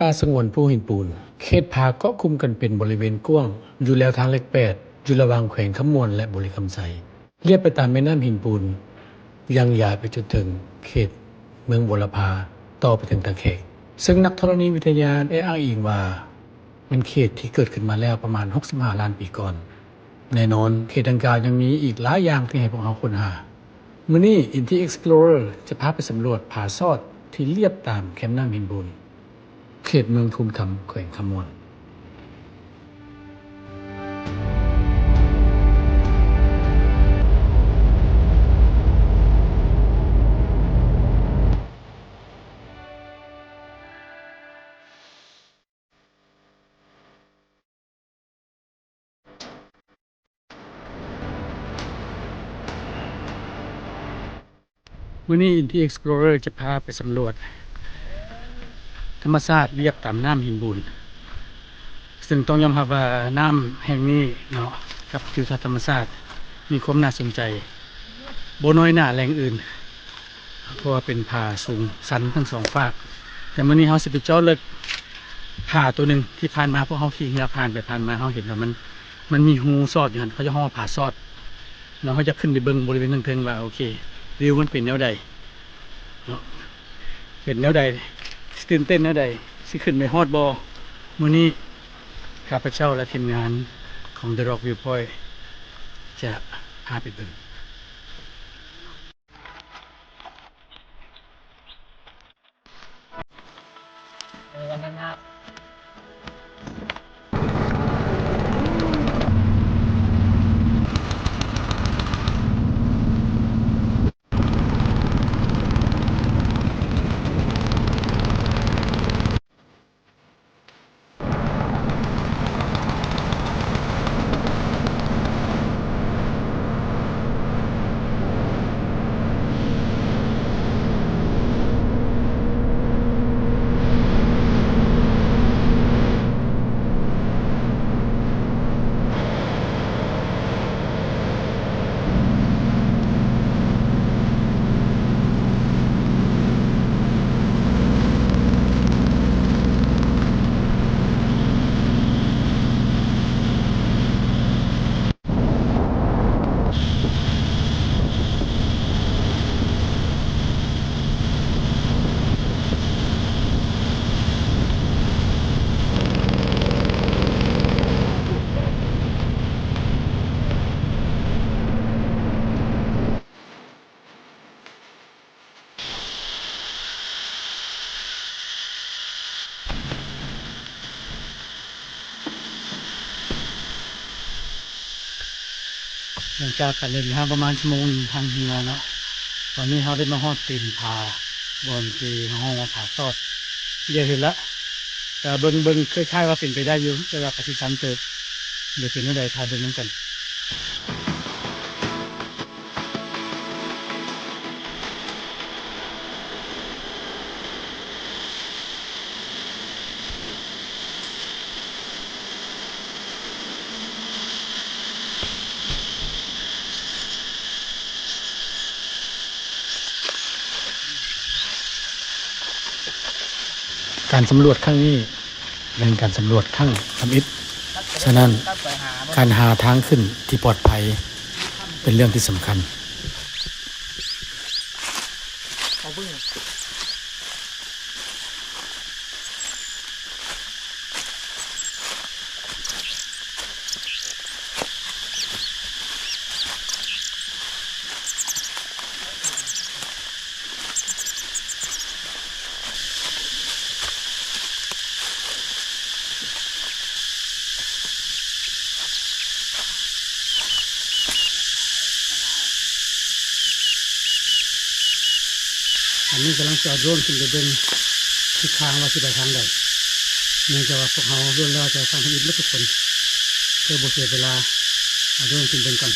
ป่าสงวนภูหินปูนเขตผาเกาะคุมกันเป็นบริเวณกว้างอยู่แล้วทางเลข8อยู่ระหว่างแขวงคำมวนและบุรีคำไสเลียบไปตามแม่น้ำหินปูนยังยาวไปจนถึงเขตเมืองบุรพาต่อไปถึงตะแขกซึ่งนักธรณีวิทยาได้อ้างอิงว่าเป็นเขตที่เกิดขึ้นมาแล้วประมาณ65ล้านปีก่อนแน่นอนเขตดังกล่าวยังมีอีกหลายอย่างที่ให้พวกเราค้นหามื้อนี้ Inti Explorer จะพาไปสำรวจผาซอดที่เลียบตามแคมน้ำหินปูนเขตเมืองทุมคำแขวงคำมวนมื้อนี้ Inti Explorer จะพาไปสำรวจธรรมชาติเรียบตามน้ำหินปูนซึ่งต้องยอมรับว่าน้ำแห่งนี้เนาะกับทิวทัศน์ธรรมชาติมีความน่าสนใจบ่น้อยหน้าแหล่งอื่นเพราะว่าเป็นผาสูงสันทั้งสองฝากแต่มื้อนี้เฮาสิไปเจาะลึกผาตัวหนึ่งที่ผ่านมาพวกเฮาขี่เรือผ่านไปผ่านมาเฮาเห็นว่ามันมีหูซอดอยู่หั่นเขาจะฮ้อผาซอดแล้วเขาจะขึ้นไปเบิ่งบริเวณเทิงๆว่าโอเควิวมันเป็นแนวใดเนาะเป็นแนวใดตื่นเต้นแนวใดสิขึ้นไปฮอดบ่มื้อนี้ข้าพเจ้าและทีมงานของ The Rock Viewpoint จะพาไปเบิ่งนะครับหลังจากการเดินทางประมาณชั่วโมงทางเรือเนาะตอนนี้เขาได้มาฮอดตีนผาบนที่ห้องผาซอดเรียกเห็นละแต่เบิ่งคล้ายๆว่าเป็นไปได้อยู่แต่ว่าปฏิสันเติบเดี๋ยวเป็นเมื่อใดทายเบิ่งนำกันการสำรวจครั้งนี้เป็นการสำรวจครั้งทำอิฐฉะนั้นการหาทางขึ้นที่ปลอดภัยเป็นเรื่องที่สำคัญอันนี้กำลังจะเอาโดรนขึ้นไปเบิ่งทิศทางว่าสิไปทางใดเนื่องจากว่าพวกเขาล้วนแล้วแต่ทางทำอิฐหมดทุกคนเพื่อบ่เสียเวลาเอาโดรนขึ้นเบิ่งก่อน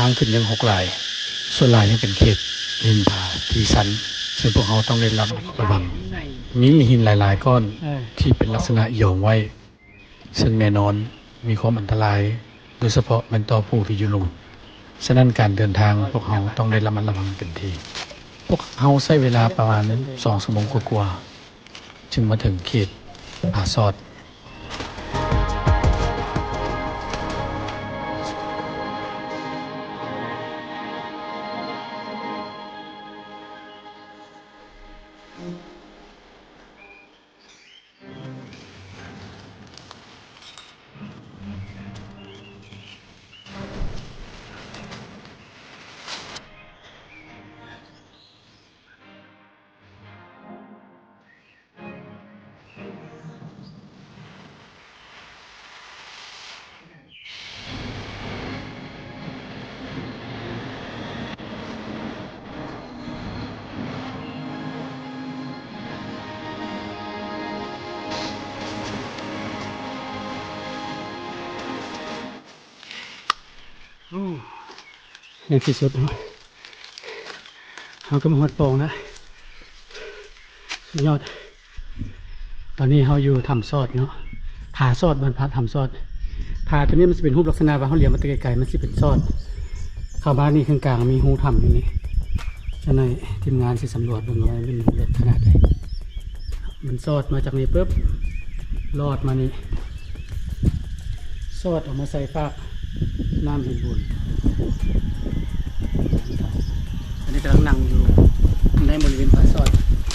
ทางขึ้นยัง6 ลายส่วนลายยังเป็นเขตหินผาที่สัน ซึ่งพวกเขาต้องได้รับระวังมีหินหลายๆก้อนที่เป็นลักษณะโยงไว้ซึ่งแน่นอนมีความอันตรายโดยเฉพาะมันต่อผู้ที่อยู่ลุ่มฉะนั้นการเดินทางพวกเขาต้องได้ระมัดระวังเป็นทีพวกเขาใช้เวลาประมาณ2ชั่วโมงกว่าๆจึงมาถึงเขตผาซอดในที่สุดเราก็มาฮอดโป่งแล้วสุดยอดตอนนี้เราอยู่ถ้ำซอดเนาะผาซอดบรรพัดถ้ำซอดผาตัวนี้มันจะเป็นรูปลักษณะว่าเขาเลี้ยงมาแต่ไกลๆมันสิเป็นซอดเข้าบ้านนี่ข้างกลางมีหูถ้ำอยู่นี่ฉะนั้นทีมงานสิสำรวจเบิ่งว่ามันลึกขนาดใดมันซอดมาจากนี้ปุ๊บลอดมานี่ซอดออกมาใส่ฟากน้ำหินบุญอันนี้กำลังนั่งอยู่ในบริเวณผาซอด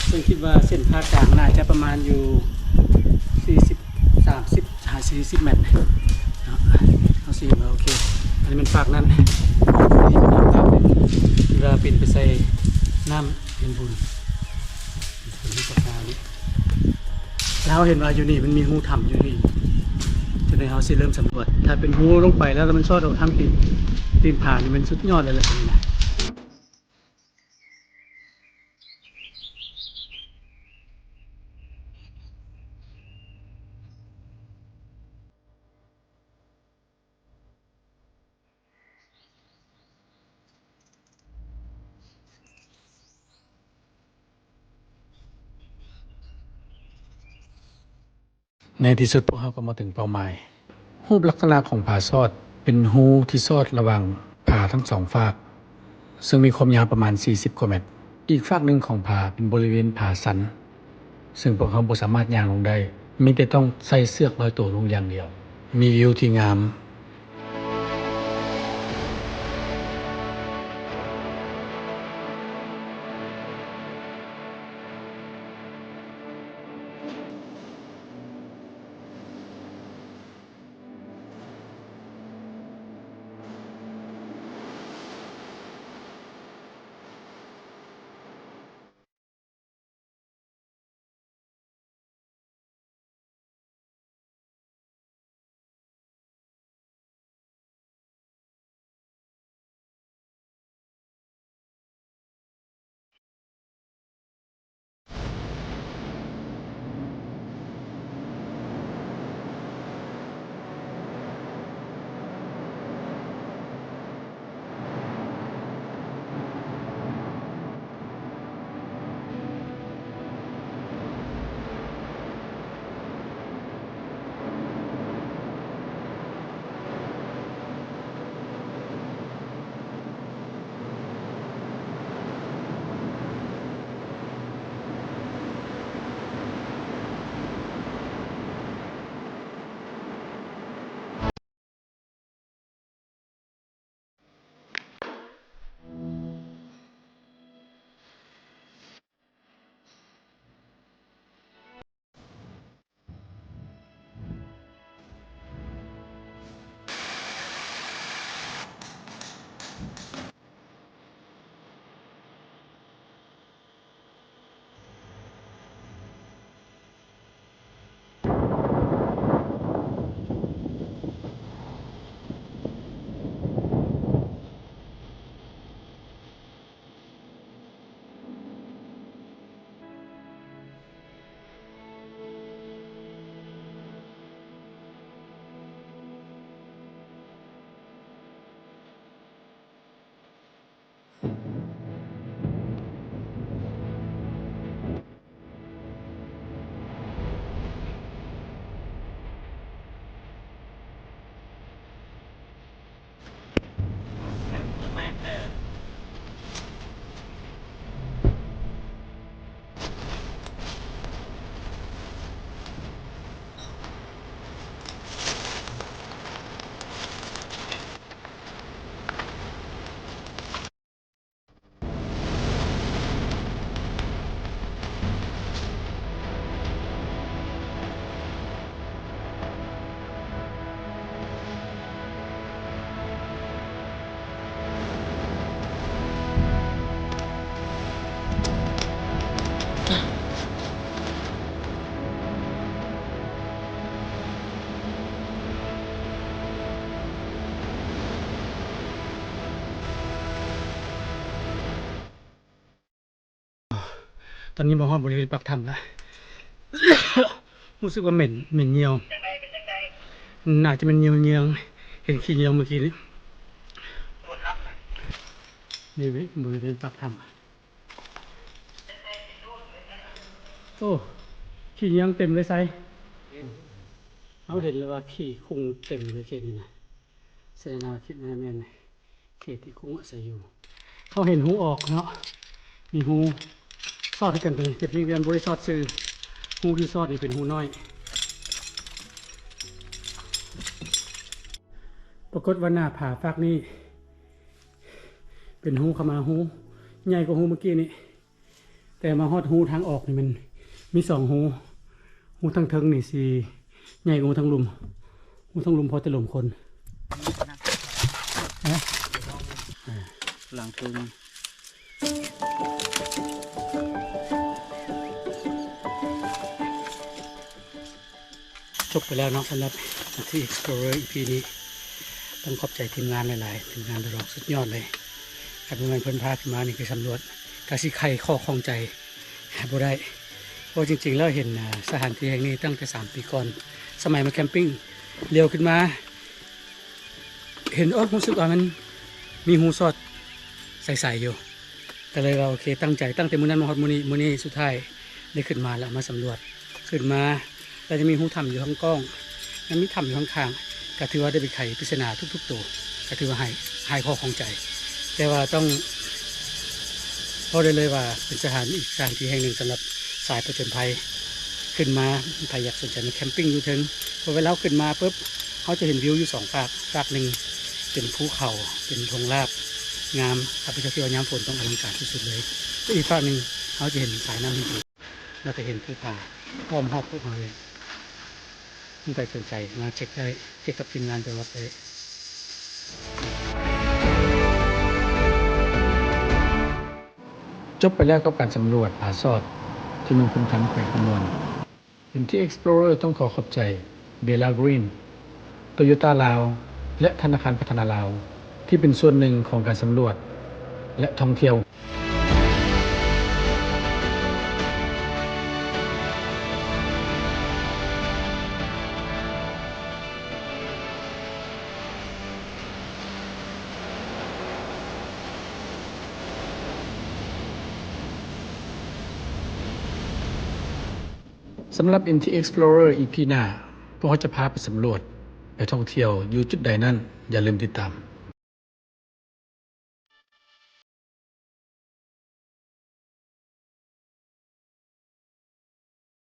ซึ่งคิดว่าเส้นผ่ากลางน่าจะประมาณอยู่40 30 40 เมตรเอาสิโอเคอันนี้มันฝากนั้นนี่เป็นน้ำตามเลยเวลาเป็นไปใส่น้ำหินบุญเป็นที่ปากกานี้แล้วเห็นว่าอยู่นี่มันมีหูถ้ำอยู่นี่จะได้เขาสิเริ่มสำรวจถ้าเป็นหูลงไปแล้วมันซอดออกทางตีนผานี่มันสุดยอดเลยแหละนะในที่สุดพวกเขาก็มาถึงเป้าหมายรูปลักษณะของผาซอดเป็นหูที่ซอดระหว่างผาทั้งสองฝากซึ่งมีความยาวประมาณ40กว่าเมตรอีกฝากหนึ่งของผาเป็นบริเวณผาสันซึ่งพวกเขาบ่สามารถย่างลงได้มีแต่ต้องใส่เสือกลอยตัวลงอย่างเดียวมีวิวที่งาม ตอนนี้มาฮอดบริเวณปากถ้ำแล้ว รู้สึกว่าเหม็นเหี่ยวน่าจะเป็นเหี่ยวเห็นขี้เหี่ยวเมื่อกี้นี้นี่เว้ยบริเวณปากถ้ำโอ้ขี้เหี่ยวเต็มเลยไซเอาเห็นเลยว่าขี้คุ้งเต็มเลยเขตนี้นะแสดงว่าคิดแม่นเขตที่คุ้งอาศัยอยู่เขาเห็นหูออกเนาะมีหูซอดให้กันไปเก็บเรียนบริษัทซื้อหูที่ซอดนี่เป็นหูน้อยปรากฏว่าหน้าผาฟากนี่เป็นหูเข้ามาหูใหญ่กว่าหูเมื่อกี้นี่แต่มาฮอดหูทางออกนี่มันมี2 หูทางเทิงนี่สิใหญ่กว่าหูทางลุมพอจะหลุมคนนะหลังทึงจบไปแล้วเนาะสำหรับที่ Explorer EP นี้ต้องขอบใจทีมงานหลายๆทีมงานดอกสุดยอดเลยการเป็นเพิ่นพาขึ้นมานี่คือสำรวจกาสิไขข้อข้องใจบ่ได้เพราะจริงๆแล้วเห็นสถานที่แห่งนี้ตั้งแต่3 ปีก่อนสมัยมาแคมปิ้งเลี้ยวขึ้นมาเห็นรู้สึกว่ามันมีหูสอดใสๆอยู่ก็เลยว่าโอเคตั้งใจตั้งแต่มื้อนั้นมาฮอดมื้อนี้สุดท้ายได้ขึ้นมาแล้วมาสำรวจขึ้นมาแล้วจะมีหูถ้ำอยู่ข้างกล้องแล้วมีถ้ำอยู่ข้างๆก็ถือว่าได้ไปไขปริศนาทุกๆตัวก็ถือว่าให้ข้อข้องใจแต่ว่าต้องพอได้เลยว่าเป็นสถานที่แห่งหนึ่งสำหรับสายผจญภัยขึ้นมาใครอยากสนใจมาแคมปิ้งอยู่ถึงพอเวลาขึ้นมาปุ๊บเขาจะเห็นวิวอยู่2 ฝากหนึ่งเป็นภูเขาเป็นทงลาบงามถ้าไปเที่ยวยามฝนต้องอลังการที่สุดเลยอีกฝากหนึ่งเขาจะเห็นสายน้ำที่ดีเราจะเห็นภูผาอ้อมรอบพวกเราเลยมีใครสนใจมาเช็คได้เช็คกับทีมงานไปวัดเลยจบไปแล้วกับการสำรวจผาซอดที่เมืองคุมทันแขวงคำนวณเป็นที่ Explorer ต้องขอบใจเบล a ากรีนโตโยต้าลาวและธนาคารพัฒนาลาวที่เป็นส่วนหนึ่งของการสำรวจและท่องเที่ยวสำหรับ NT Explorer EP หน้าพวกเขาจะพาไปสำรวจไปท่องเที่ยวอยู่จุดใดนั้นอย่าลืมติดตาม